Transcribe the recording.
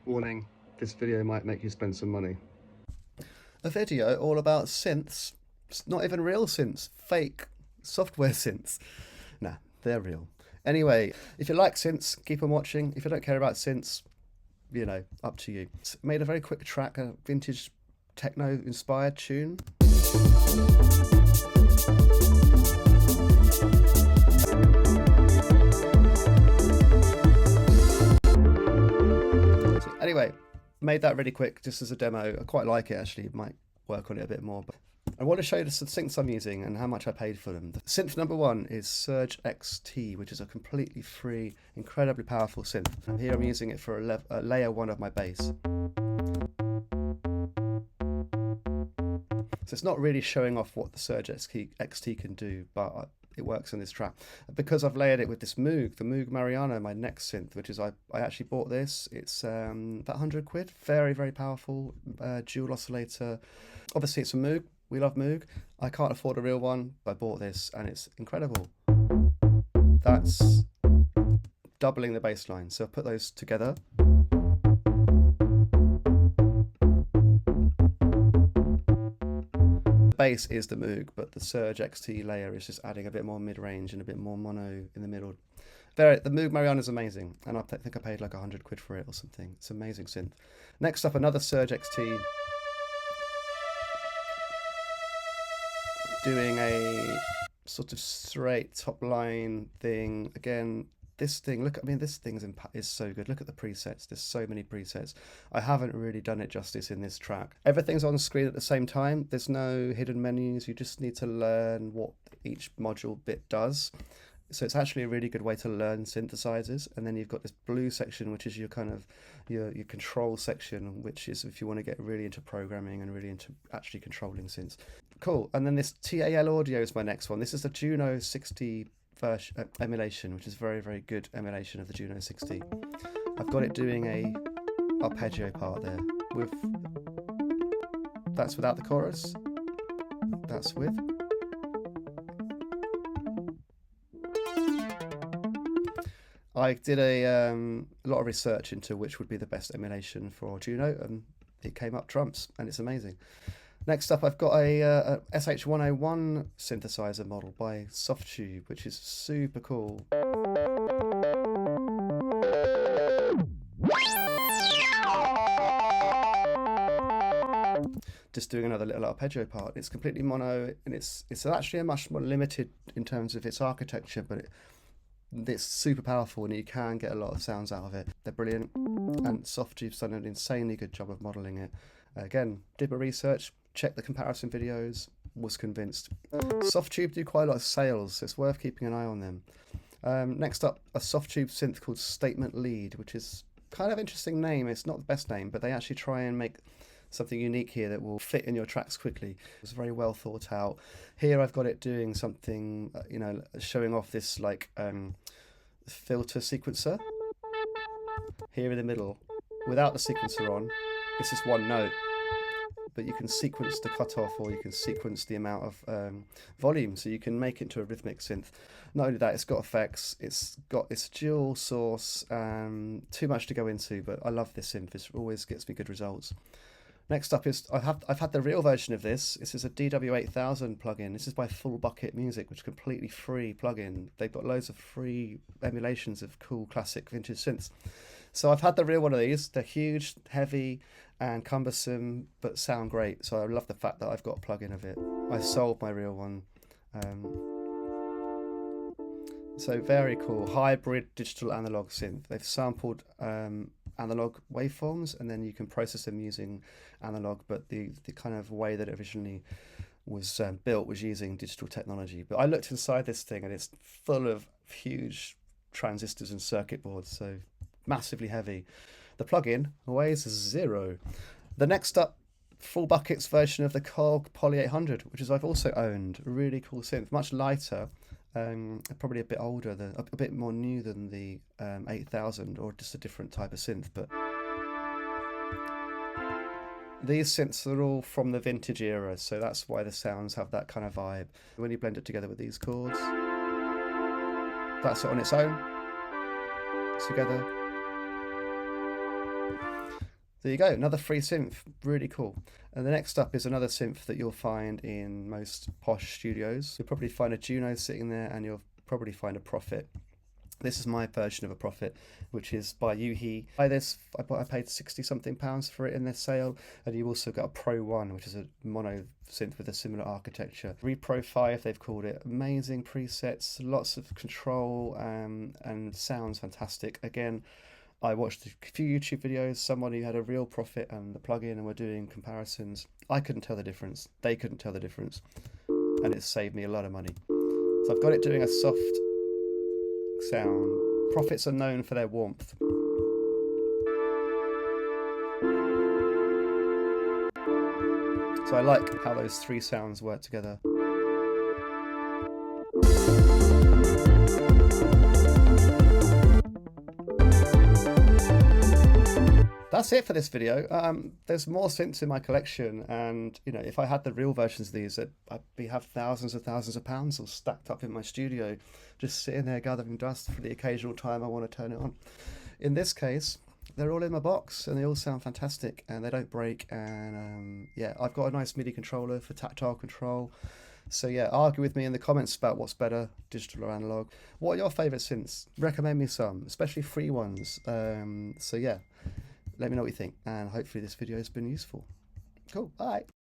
Warning, this video might make you spend some money. A video all about synths. It's not even real synths, fake software synths. Nah, they're real. Anyway, if you like synths, keep on watching. If you don't care about synths, up to you. It's made a very quick track, a vintage techno inspired tune. So anyway, made that really quick just as a demo. I quite like it actually. Might work on it a bit more. But I want to show you the synths I'm using and how much I paid for them. Synth number one is Surge XT, which is a completely free, incredibly powerful synth. And here I'm using it for a layer one of my bass. So it's not really showing off what the Surge XT can do, but it works on this track. Because I've layered it with this Moog, the Moog Mariano, my next synth, which is, I actually bought this. It's about 100 quid, very, very powerful dual oscillator. Obviously it's a Moog, we love Moog. I can't afford a real one, I bought this and it's incredible. That's doubling the bass line. So I'll put those together. Bass is the Moog, but the Surge XT layer is just adding a bit more mid-range and a bit more mono in the middle. The Moog Mariano is amazing, and I think I paid like 100 quid for it or something. It's an amazing synth. Next up, another Surge XT, doing a sort of straight top line thing. Again, this thing, this thing is so good. Look at the presets. There's so many presets. I haven't really done it justice in this track. Everything's on screen at the same time. There's no hidden menus. You just need to learn what each module bit does. So it's actually a really good way to learn synthesizers. And then you've got this blue section, which is your your control section, which is if you want to get really into programming and really into actually controlling synths. Cool. And then this TAL audio is my next one. This is the Juno 60 emulation, which is very, very good emulation of the Juno 60. I've got it doing a arpeggio part there. That's without the chorus. That's with. I did a lot of research into which would be the best emulation for Juno, and it came up trumps, and it's amazing. Next up, I've got a SH101 synthesizer model by Softtube, which is super cool. Just doing another little arpeggio part. It's completely mono, and it's actually a much more limited in terms of its architecture, but it's super powerful, and you can get a lot of sounds out of it. They're brilliant, and Softtube's done an insanely good job of modeling it. Again, did my research, checked the comparison videos, was convinced. Softtube do quite a lot of sales, so it's worth keeping an eye on them. Next up, a Softtube synth called Statement Lead, which is kind of interesting name. It's not the best name, but they actually try and make something unique here that will fit in your tracks quickly. It's very well thought out. Here I've got it doing something, showing off this filter sequencer. Here in the middle, without the sequencer on, it's just one note. But you can sequence the cutoff, or you can sequence the amount of volume, so you can make it into a rhythmic synth. Not only that, it's got effects, it's dual source, too much to go into, but I love this synth. It always gets me good results. Next up is, I've had the real version of this. This is a DW8000 plugin. This is by Full Bucket Music, which is a completely free plugin. They've got loads of free emulations of cool classic vintage synths. So I've had the real one of these. They're huge, heavy, and cumbersome, but sound great. So I love the fact that I've got a plugin of it. I sold my real one. So very cool. Hybrid digital analog synth. They've sampled analog waveforms, and then you can process them using analog, but the kind of way that it originally was built was using digital technology. But I looked inside this thing, and it's full of huge transistors and circuit boards, so massively heavy. The plugin weighs 0. The next up, Full Bucket's version of the Korg Poly 800, which is I've also owned. Really cool synth, much lighter, probably a bit older, a bit more new than the 8000, or just a different type of synth. But these synths are all from the vintage era, so that's why the sounds have that kind of vibe. When you blend it together with these chords, that's it on its own, together. There you go, another free synth, really cool. And the next up is another synth that you'll find in most posh studios. You'll probably find a Juno sitting there, and you'll probably find a Prophet. This is my version of a Prophet, which is by Yuhi. By this, I paid 60 something pounds for it in this sale, and you also got a Pro 1, which is a mono synth with a similar architecture. Repro 5, they've called it. Amazing presets, lots of control, and sounds fantastic. Again, I watched a few YouTube videos, someone who had a real Prophet and the plugin, and were doing comparisons. I couldn't tell the difference. They couldn't tell the difference, and it saved me a lot of money. So I've got it doing a soft sound. Prophets are known for their warmth. So I like how those three sounds work together. That's it for this video. There's more synths in my collection, and you know, if I had the real versions of these, I'd have thousands of pounds all stacked up in my studio, just sitting there gathering dust for the occasional time I want to turn it on. In this case, they're all in my box, and they all sound fantastic, and they don't break. And yeah, I've got a nice MIDI controller for tactile control. So yeah, argue with me in the comments about what's better, digital or analog. What are your favourite synths? Recommend me some, especially free ones. So yeah. Let me know what you think, and hopefully this video has been useful. Cool, bye.